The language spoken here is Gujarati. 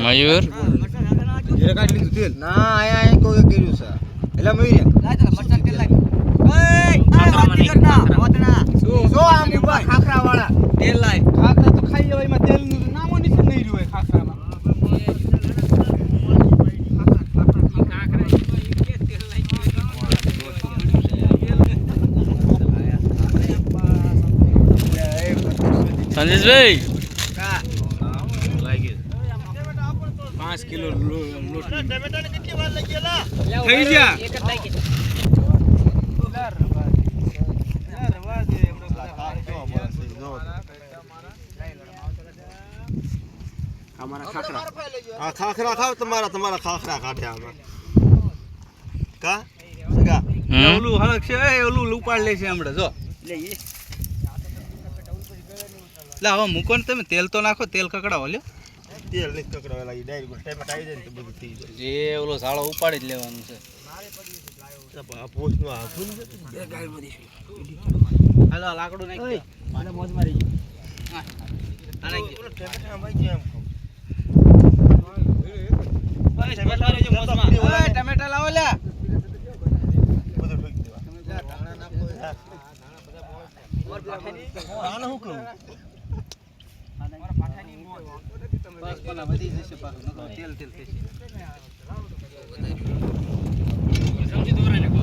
મયુર ઘેરે કાઢી લીધું તેલ ના આયા કોઈ કર્યું છે એટલે મયુર મરચાં તેલ લાગ ખાખરા વાળા તેલ લાય ખાખરા તો ખાઈ લેવાય એમાં તેલ નું નામો નિશાન નહીં રહ્યું હોય ખાખરામાં સંજેશભાઈ 5 કિલો લોટ ટમેટાને કેટલી વાર લાગેલા થઈ ગયા એક જ લાગી हमारा खाखरा हां खाखरा खाओ तुम्हारा खाखरा काट्या हम का सगा ओलू हलक છે એ ઓલું ઉપાડ લે છે હમણે જો લે ઈ લા હવે મૂકો ને તમે તેલ તો નાખો તેલ કકડાવો લ્યો તેલ ની કકડાવા લાગી ડાયરેક્ટ ટમેટા આવી જાય ને તો બધું થઈ જાય જે ઓલો સાળો ઉપાડી જ લેવાનું છે આ પોસ નો આ ફૂલ બે ગાય બધી હાલો લાકડું નાખી મારે મોજ મારી હા આ નાખી ટમેટા આમ આવી જાય ટમેટા લાવો લે બધું ઠોકી દેવા ધાણા નાખો આને હું કરું મારા પાઠાની મોજ બસ પેલા વધી જશે પાછું નકો તેલ થશે સમજી દોરાને કો